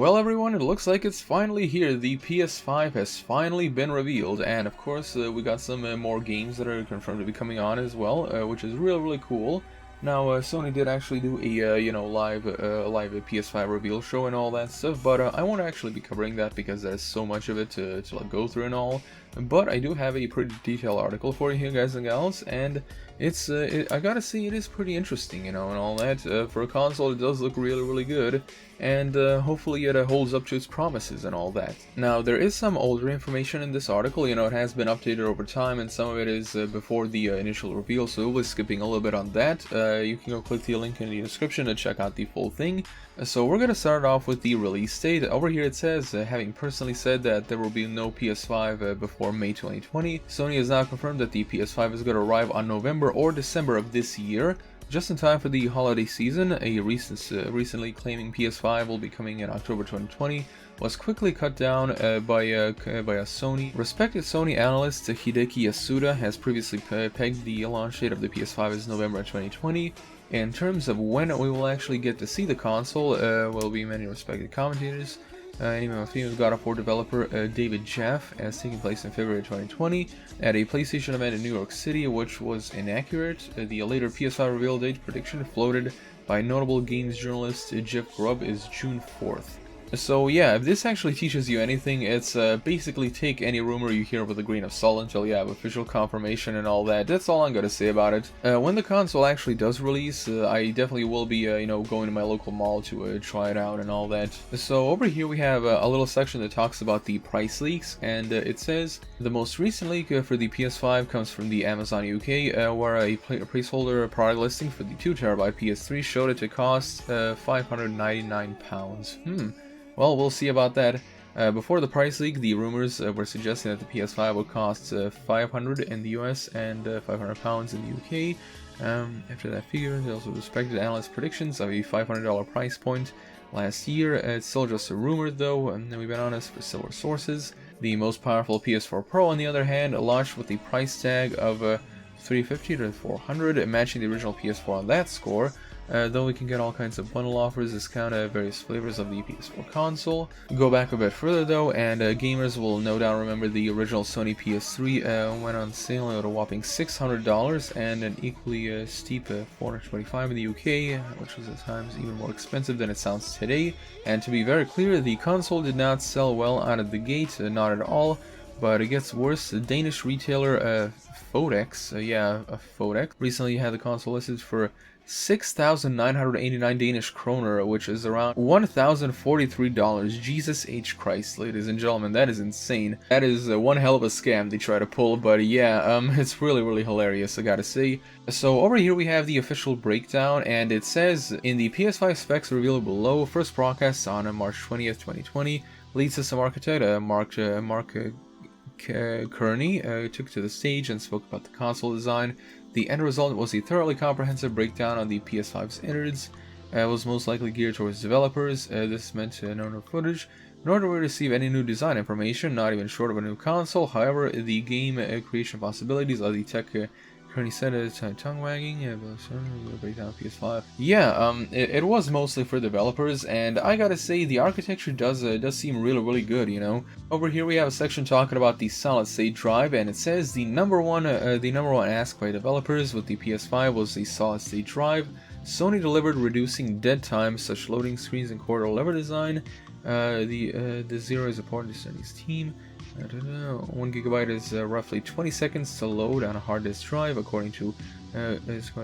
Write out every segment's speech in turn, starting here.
Well everyone, it looks like it's finally here. The PS5 has finally been revealed, and of course we got some more games that are confirmed to be coming on as well, which is really cool. Now Sony did actually do a live PS5 reveal show and all that stuff, but I won't actually be covering that because there's so much of it to like, go through and all. But I do have a pretty detailed article for you here, guys and gals, and I gotta say it is pretty interesting, and all that. For a console, it does look really good, and hopefully it holds up to its promises and all that. Now, there is some older information in this article, it has been updated over time, and some of it is before the initial reveal, so we'll be skipping a little bit on that. You can go click the link in the description to check out the full thing. So we're gonna start off with the release date. Over here it says, having personally said that there will be no PS5 before May 2020, Sony has now confirmed that the PS5 is going to arrive on November or December of this year, just in time for the holiday season. A recently claiming PS5 will be coming in October 2020 was quickly cut down by a Sony. Respected Sony analyst Hideki Yasuda has previously pegged the launch date of the PS5 as November 2020. In terms of when we will actually get to see the console, will be many respected commentators. Anime Famous God of War developer David Jaff, as taking place in February 2020 at a PlayStation event in New York City, which was inaccurate. The later PS5 reveal date prediction floated by notable games journalist Jeff Grubb is June 4th. So yeah, if this actually teaches you anything, it's basically take any rumor you hear with a grain of salt until you have official confirmation and all that. That's all I'm gonna say about it. When the console actually does release, I definitely will be, going to my local mall to try it out and all that. So over here we have a little section that talks about the price leaks, and it says the most recent leak for the PS5 comes from the Amazon UK, where a placeholder product listing for the 2TB PS3 showed it to cost £599. Well, we'll see about that. Before the price leak, the rumors were suggesting that the PS5 would cost $500 in the US and £500 in the UK. After that figure, they also respected analyst predictions of a $500 price point last year. It's still just a rumor though, and we've been honest for similar sources. The most powerful PS4 Pro, on the other hand, launched with a price tag of $350 to $400, matching the original PS4 on that score. Though we can get all kinds of bundle offers, discount various flavors of the PS4 console. Go back a bit further though, and gamers will no doubt remember the original Sony PS3 went on sale at a whopping $600 and an equally steep $425 in the UK, which was at times even more expensive than it sounds today. And to be very clear, the console did not sell well out of the gate, not at all. But it gets worse. The Danish retailer Fodex, Fodex, recently had the console listed for 6,989 Danish kroner, which is around $1,043. Jesus H. Christ, ladies and gentlemen, that is insane. That is one hell of a scam they try to pull, but yeah, it's really hilarious, I gotta say. So over here we have the official breakdown, and it says in the PS5 specs revealed below, first broadcast on March 20th, 2020, lead system architect Mark Kearney took to the stage and spoke about the console design. The end result was a thoroughly comprehensive breakdown on the PS5's innards. It was most likely geared towards developers. This meant no new footage, nor do we receive any new design information, not even short of a new console. However, the game creation possibilities of the tech Kearney said tongue wagging, breakdown PS5. Yeah, it was mostly for developers, and I gotta say the architecture does seem really good. Over here we have a section talking about the solid state drive, and it says the number one ask by developers with the PS5 was the solid state drive. Sony delivered, reducing dead time, such loading screens and corridor lever design. The zero is important to Sony's team. I don't know. 1 GB is roughly 20 seconds to load on a hard disk drive, according to Sony. That's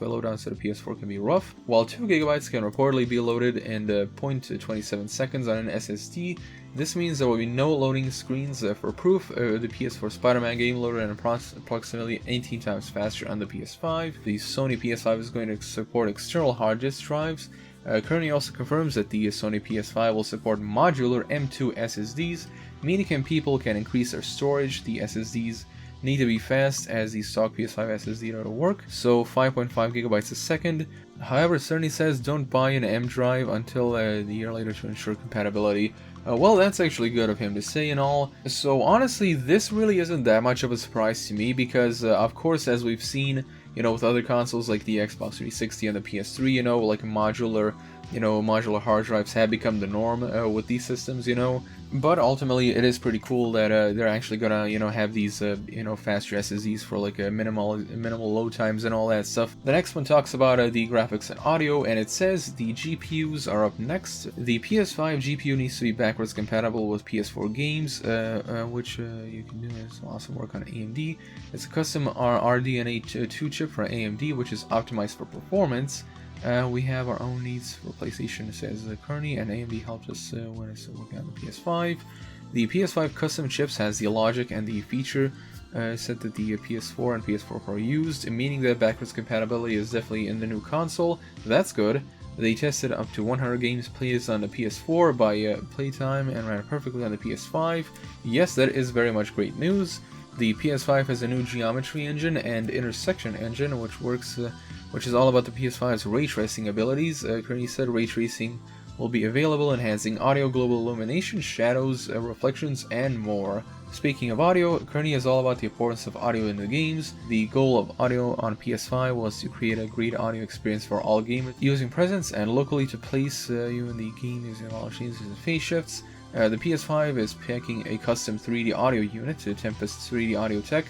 why loadouts to the PS4 can be rough, while 2 GB can reportedly be loaded in 0.27 seconds on an SSD. This means there will be no loading screens. For proof, the PS4 Spider-Man game loaded at approximately 18 times faster on the PS5. The Sony PS5 is going to support external hard disk drives. Kearney also confirms that the Sony PS5 will support modular M2 SSDs, meaning people can increase their storage. The SSDs need to be fast, as the stock PS5 SSD don't work, so 5.5 GB a second. However, Sony says don't buy an M drive until the year later to ensure compatibility. Well, that's actually good of him to say and all. So honestly, this really isn't that much of a surprise to me because, of course, as we've seen, with other consoles like the Xbox 360 and the PS3, like modular modular hard drives have become the norm with these systems, But ultimately, it is pretty cool that they're actually gonna, have these, faster SSDs for like a minimal load times and all that stuff. The next one talks about the graphics and audio, and it says the GPUs are up next. The PS5 GPU needs to be backwards compatible with PS4 games, which you can do some awesome work on AMD. It's a custom RDNA 2 chip for AMD, which is optimized for performance. We have our own needs for PlayStation, says Kearney, and AMD helped us when it's working on the PS5. The PS5 custom chips has the logic and the feature set that the PS4 and PS4 Pro used, meaning that backwards compatibility is definitely in the new console. That's good. They tested up to 100 games played on the PS4 by playtime and ran perfectly on the PS5. Yes, that is very much great news. The PS5 has a new geometry engine and intersection engine, which is all about the PS5's ray tracing abilities. Kearney said ray tracing will be available, enhancing audio, global illumination, shadows, reflections, and more. Speaking of audio, Kearney is all about the importance of audio in the games. The goal of audio on PS5 was to create a great audio experience for all gamers, using presence and locally to place you in the game using all changes and phase shifts. The PS5 is packing a custom 3D audio unit to Tempest 3D Audio Tech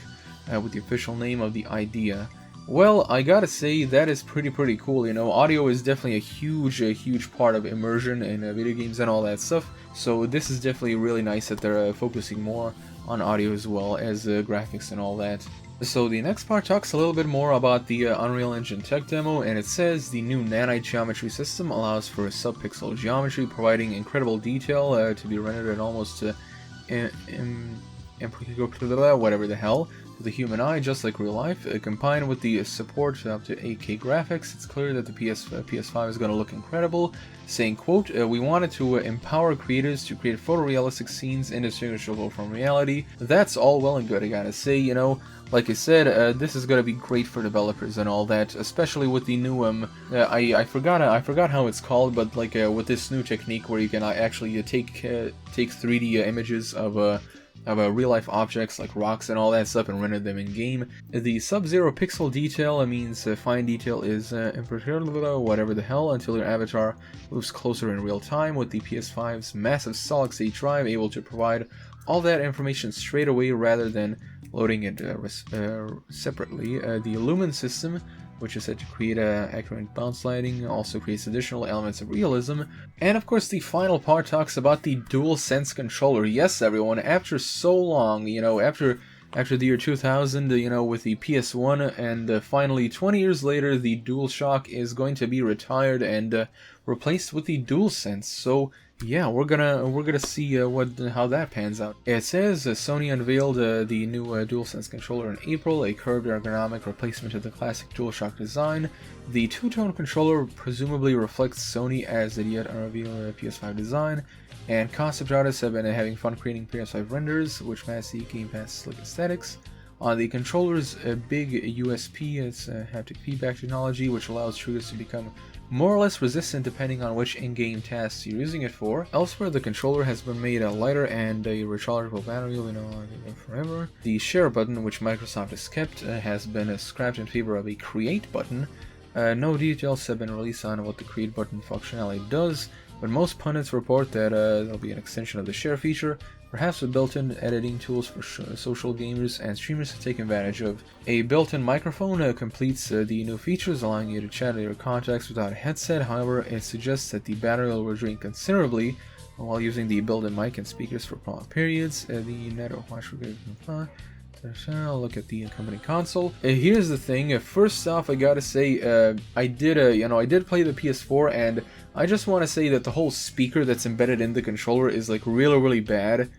with the official name of the idea. Well, I gotta say, that is pretty cool, Audio is definitely a huge part of immersion in video games and all that stuff, so this is definitely really nice that they're focusing more on audio as well as graphics and all that. So the next part talks a little bit more about the Unreal Engine tech demo, and it says the new nanite geometry system allows for sub-pixel geometry, providing incredible detail to be rendered at almost whatever the hell, to the human eye, just like real life. Combined with the support up to 8K graphics, it's clear that the PS5 is going to look incredible, saying, quote, "We wanted to empower creators to create photorealistic scenes indistinguishable from reality." That's all well and good, I gotta say, like I said, this is gonna be great for developers and all that, especially with the new I forgot how it's called, but like with this new technique where you can actually take 3D images of real-life objects like rocks and all that stuff and render them in-game. The sub-zero pixel detail means fine detail is imperturbable, whatever the hell, until your avatar moves closer in real time, with the PS5's massive solid-state drive able to provide all that information straight away rather than loading it separately. The Lumen system, which is said to create accurate bounce lighting, also creates additional elements of realism. And of course the final part talks about the DualSense controller. Yes, everyone, after so long, after the year 2000, with the PS1, and finally 20 years later, the DualShock is going to be retired and replaced with the DualSense. So yeah, we're gonna see how that pans out. It says Sony unveiled the new DualSense controller in April, a curved ergonomic replacement of the classic DualShock design. The two-tone controller presumably reflects Sony as the yet unrevealed PS5 design, and concept artists have been having fun creating PS5 renders, which match the Game Pass slick aesthetics. On the controller's big USP, it's haptic feedback technology, which allows shooters to become more or less resistant depending on which in-game tasks you're using it for. Elsewhere, the controller has been made lighter and a rechargeable battery, forever. The share button, which Microsoft has kept, has been scrapped in favor of a create button. No details have been released on what the create button functionality does, but most pundits report that there'll be an extension of the share feature, perhaps with built-in editing tools for social gamers and streamers to take advantage of. A built-in microphone completes the new features, allowing you to chat with your contacts without a headset. However, it suggests that the battery will drain considerably while using the built-in mic and speakers for prolonged periods. I'll look at the company console. Here's the thing. First off, I gotta say, I did play the PS4, and I just want to say that the whole speaker that's embedded in the controller is like really bad,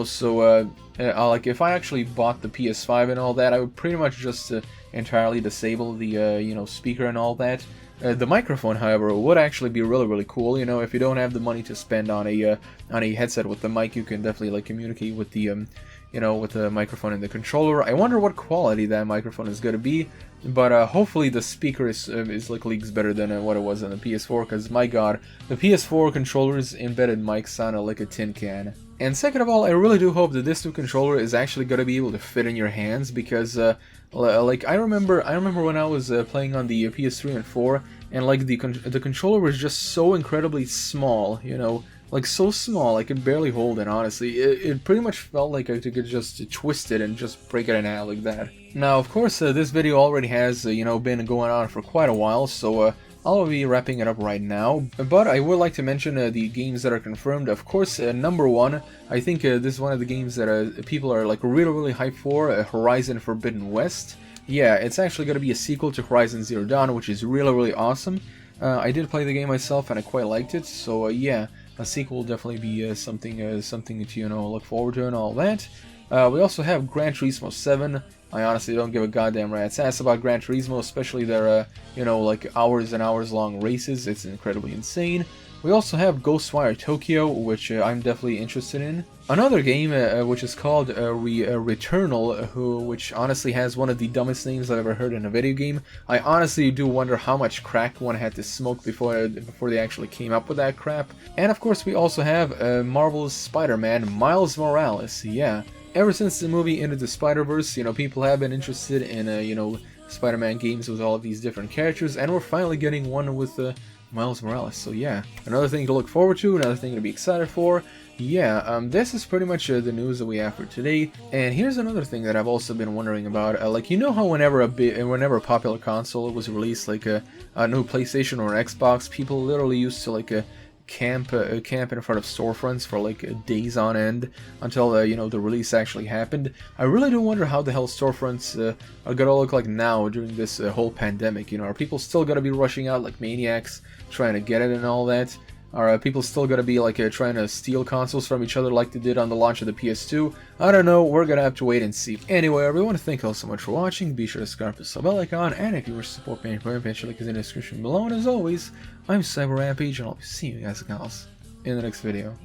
So like if I actually bought the PS5 and all that, I would pretty much just entirely disable the speaker and all that. The microphone, however, would actually be really cool. If you don't have the money to spend on a headset with the mic, you can definitely communicate with the with the microphone and the controller. I wonder what quality that microphone is going to be, but hopefully the speaker is leagues better than what it was on the PS4, because my god, the PS4 controller's embedded mic sounded like a tin can. And second of all, I really do hope that this new controller is actually going to be able to fit in your hands, because like I remember when I was playing on the PS3 and 4, and like the controller was just so incredibly small, you know, like so small I could barely hold it. Honestly, it pretty much felt like I could just twist it and just break it in half like that. Now, of course, this video already has you know, been going on for quite a while, so I'll be wrapping it up right now, but I would like to mention the games that are confirmed. Of course, number one, I think this is one of the games that people are like really hyped for, Horizon Forbidden West. Yeah, it's actually going to be a sequel to Horizon Zero Dawn, which is really awesome. I did play the game myself and I quite liked it, so yeah, a sequel will definitely be something to, you know, look forward to and all that. We also have Gran Turismo 7. I honestly don't give a goddamn rat's ass about Gran Turismo, especially their, you know, like hours and hours long races. It's incredibly insane. We also have Ghostwire Tokyo, which I'm definitely interested in. Another game, which is called Returnal, which honestly has one of the dumbest names I've ever heard in a video game. I honestly do wonder how much crack one had to smoke before they actually came up with that crap. And of course we also have Marvel's Spider-Man Miles Morales, yeah. Ever since the movie Into the Spider-Verse, you know, people have been interested in, you know, Spider-Man games with all of these different characters, and we're finally getting one with Miles Morales. So yeah, another thing to look forward to, another thing to be excited for. Yeah, this is pretty much the news that we have for today. And here's another thing that I've also been wondering about. Like, you know how whenever a popular console was released, like a new PlayStation or an Xbox, people literally used to like camp in front of storefronts for like days on end until you know, the release actually happened. I really do wonder how the hell storefronts are gonna look like now during this whole pandemic. You know, are people still gonna be rushing out like maniacs trying to get it and all that? Are people still gonna be like trying to steal consoles from each other like they did on the launch of the PS2? I don't know, we're gonna have to wait and see. Anyway, everyone, thank you all so much for watching. Be sure to subscribe to the bell icon, and if you wish to support me in Rampage, link is in the description below. And as always, I'm Cyber Rampage, and I'll see you guys in the next video.